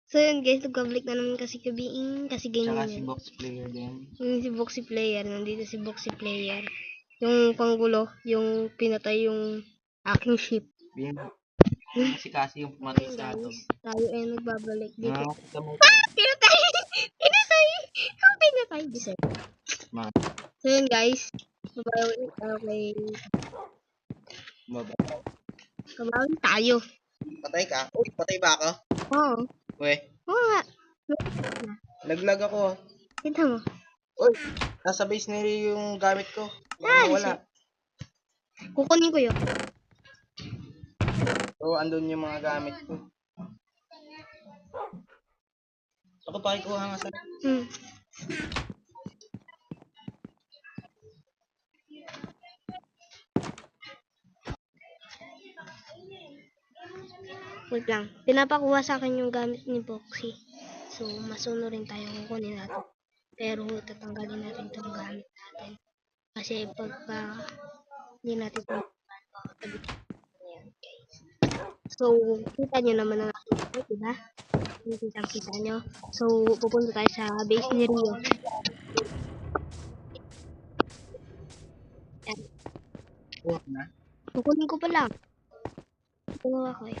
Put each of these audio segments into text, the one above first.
So yun guys, nagpablik na naman kasi kabiing, kasi ganyan Tsaka si yan. box player din. Yung si Boxy Player, nandito si Boxy Player. Yung panggulo, yung pinatay yung aking ship. Si Cassie yung pumatay Ayun sa atin. guys, tayo ay nagbabalik dito. Nakakita mo. Pinatay! Pinatay! Ang pinatay! Bisay. Ma. So yun guys, kabawi tayo. Patay ka? Uy, patay ba ako? Oo. Uy, Oo nga. laglag ako. Kita mo. Uy, nasa base na rin yung gamit ko. Ah, Wala. kukunin ko yun. So, andun yung mga gamit ko. Ako pakikuha nga sa... Wait lang. Pinapakuha sa akin yung gamit ni Boxy. So, masuno rin tayo kukunin natin. Pero tatanggalin natin itong gamit natin. Kasi pagka hindi natin ito so, kita nyo naman ang aking ito, diba? Kita nyo. So, pupunta tayo sa base ni Rio. Yan. Kukunin ko pa lang. Kukunin ako eh.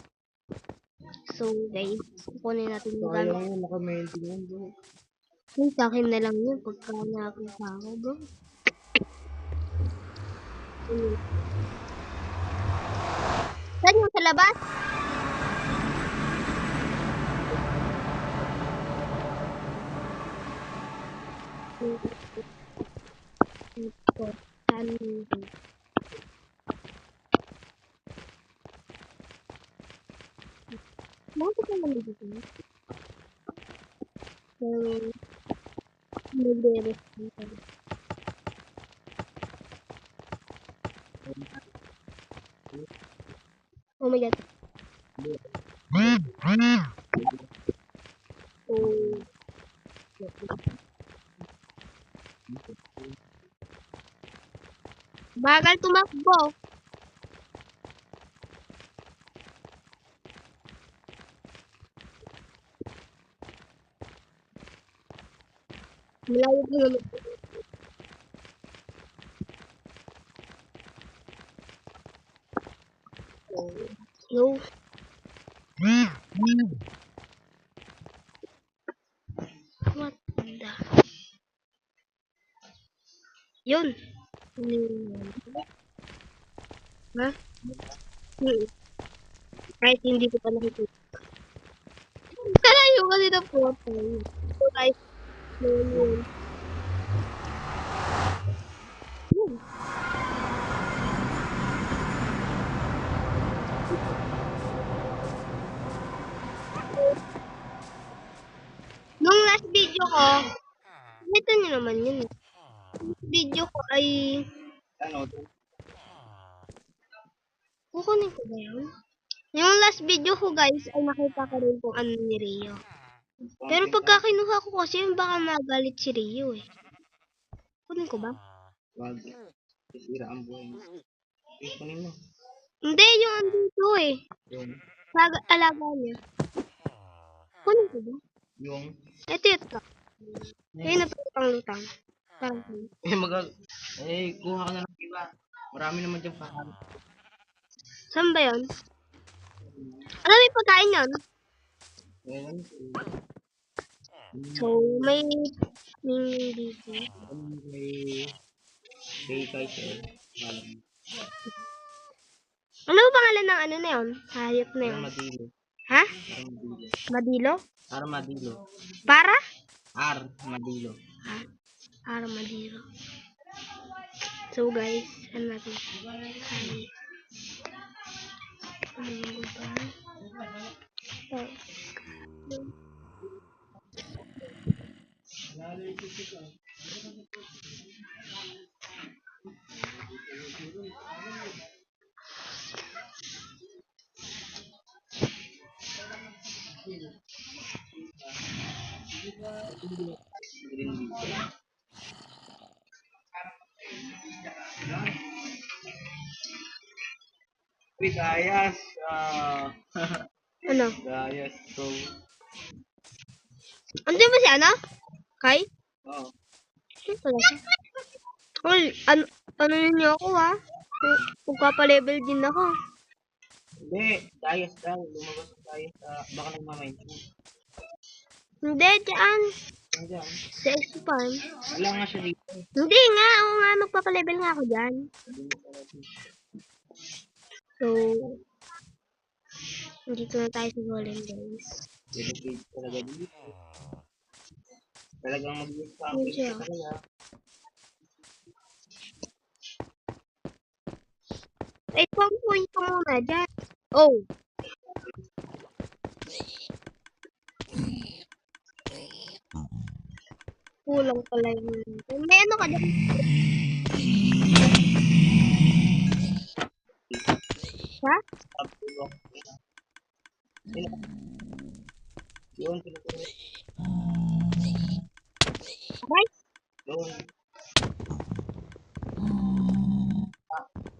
So, guys, kukunin natin yung gamit. Sayang yun, naka-maintain yun, bro. Yung sa akin na lang yun pagka nakakita ako, bro. Saan yung sa labas? Bakit ka naman dito? So, nagre-response. Oh my god. Oh. Bagal tumakbo. Malayo na naman. No. What the? Yun. Ha? Kahit hindi ko pa nakikita. Kalayo kasi na po. So guys, yun. Nung last video ko, ito nyo naman yun. Video ko ay... Ano? Kukunin ko ba yun? Yung last video ko guys, ay nakita ko rin kung ano ni Rio. Pero pagka kinuha ko kasi, baka magalit si Rio eh. Kunin ko ba? Wag. Isira ang buhay mo. Kunin mo. Hindi, yung andito eh. Yung? Sa alaga niya. Kunin ko ba? Yung? Ito. Kaya na pang lutang. Kuha ka na ng iba. Marami naman dyan pa. Saan ba yun? Ano may pagkain yun? Ayan. So, may dito. May Kaiser. Ano ba pangalan ng ano na yun? Hayop na yun. Armadillo. Ha? Madilo? Armadillo. Para? Armadillo. Armadillo. So guys, ano natin? Gayas. Ano? Gayas. So, Andiyan ba si ano? Kai? Oo. Ano pala siya? Tol, ano yun niyo ako ha? Magpapa-level din ako. Hindi, Dayas daw. Lumabas ang Dayas sa... Baka nagmamind. Hindi, dyan. Nandiyan. Sa Expan. Wala nga siya dito. Hindi nga, ako nga, magpapa-level nga ako dyan. Sabi mo sa atin. So, dito na tayo sa Golden Days. Pinipage talaga dito. Talagang mag-use pa ang Yun page siya. ko talaga. Eh, pang point ko muna dyan. Oh. Kulang pala yun. May ano ka dyan? Ha? Pagtulong. Yun, pinutulong. Okay? Yun.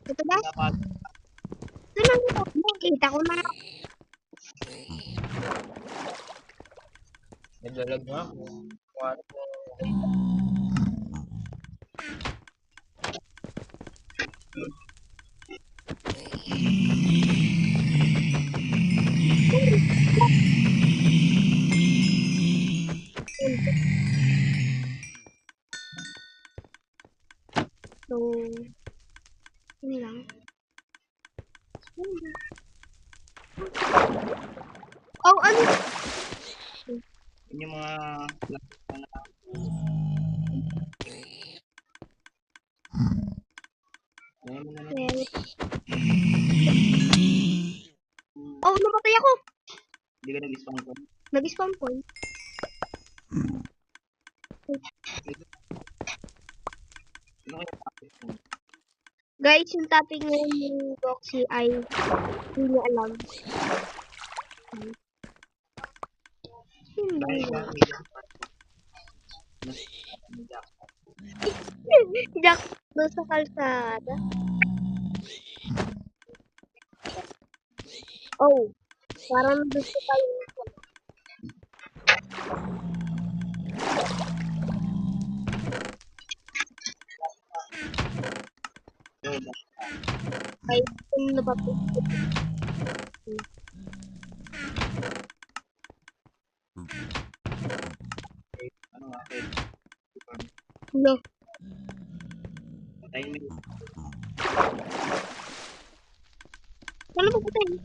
Ito ba? Dapat. Ito lang ito. Nakita ko na. Naglalag nga ako. Kuwari ko. So, yun lang. Oh, ano? Yun yung mga lapis na na. Ayan mo na lang. Well, oh, napatay ako. Hindi ka nag-spawn ko. Nag-spawn point. Ano kaya lapis mo? Guys, yung topic ngayon ng Boxy ay hindi niya alam. Hindi Dahil niya. ba may jack? Jack, doon sa kalsada. Oh, parang gusto tayo. Yun. Ay, kung napapunta. Ano nga? Okay. No. Patayin mo yun. Ano ba tayo?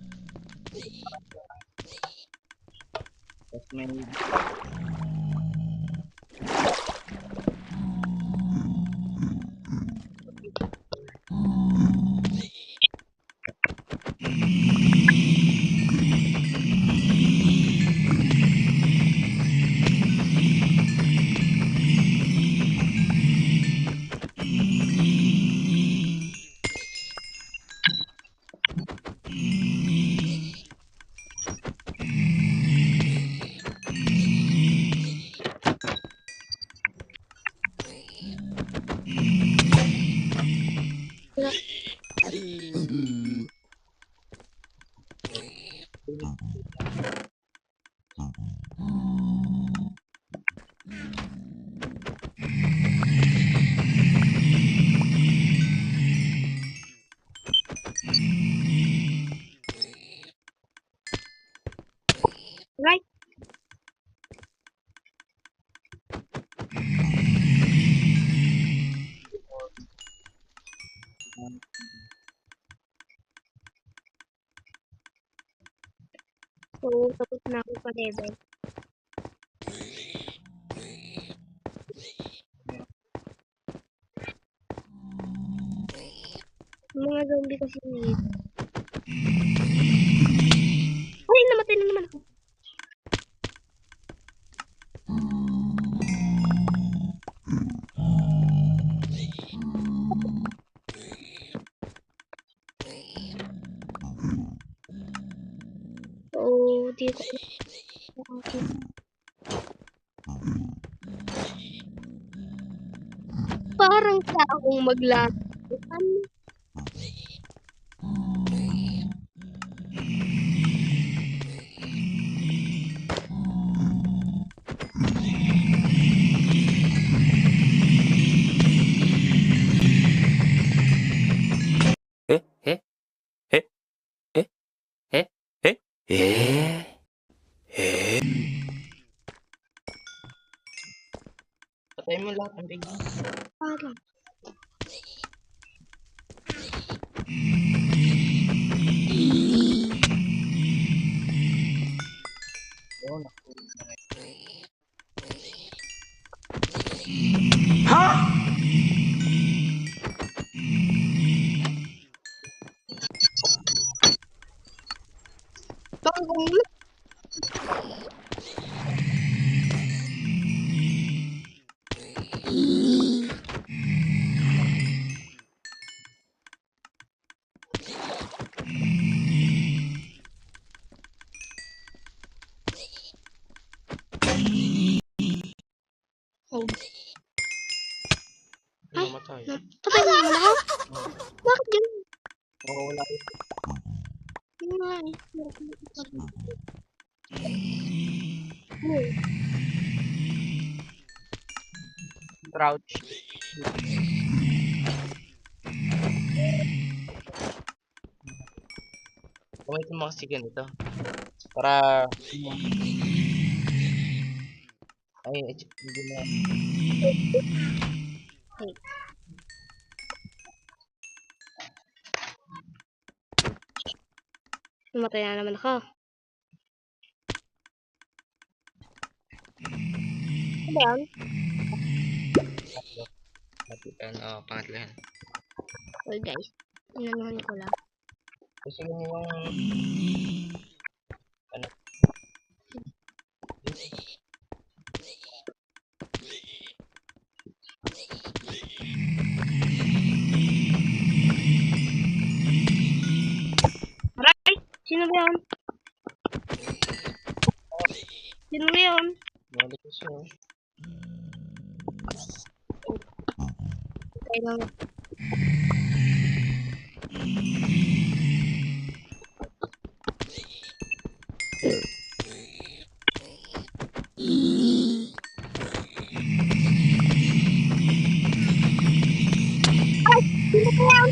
Tapos may Right? So, tapos na ako pa level. Yung mga zombie kasi yun. Ay, namatay na naman ako. So, di ko parang sa akong maglaro. Ano? Patay mo lahat ng bigyan. Parang. Oo, Bakit ganun? Oh, mamatay. patay mo naman ako? Bakit ganun? Oo, wala yun. Yun nga eh. Oh, Crouch. Gamitin mo kasi ganito. Para, ay, hindi na. wait. Namatay na naman ako. Ano yan? Pangatlo yan. Okay guys, inanuhan ko lang. Gusto mo yung, ano, Aray! Sino ba yun? Sino ba yun? balik ko siya. Patay lang. Ay! Sino ba yan?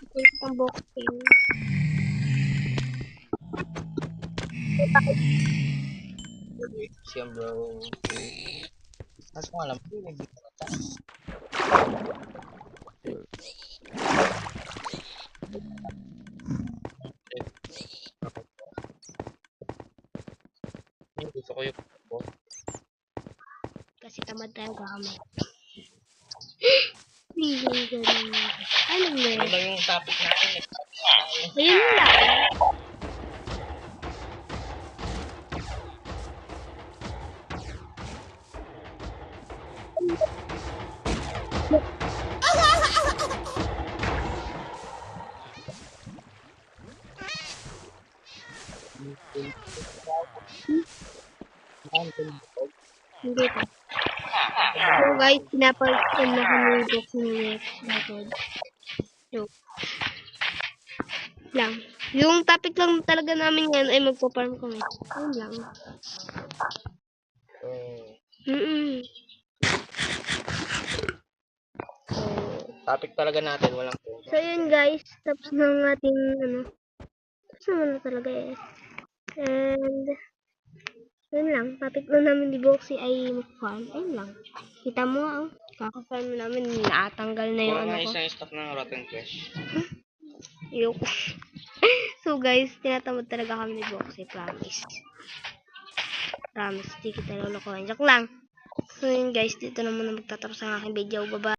Ito yung boxing. Siya bro. Mas ko alam ko yung gusto ko yung Kasi tamad tayo kami. Hindi ganun. Ano ano ba? lang yung topic natin. Ayun lang. Hindi pa. So guys, pinapag-on na kami yung boxing method. Joke lang. Yung topic lang talaga namin ngayon ay magpo-farm kami. Ayun lang. Mm-mm. Topic talaga natin, walang po. So yun guys, tapos na ang ating tapos naman na talaga eh. And yun lang, topic lang namin ni Boxy ay mag-farm. Ayun lang. Kita mo nga, oh. Kaka-farm namin, natanggal na yung Kuha ano nga ko. isang stock ng Rotten Flesh. Yung so guys, tinatamad talaga kami ni Boxy, promise. Promise, di kita lulukuhan. Joke lang. So yun guys, dito naman na magtatapos ang aking video. Bye-bye.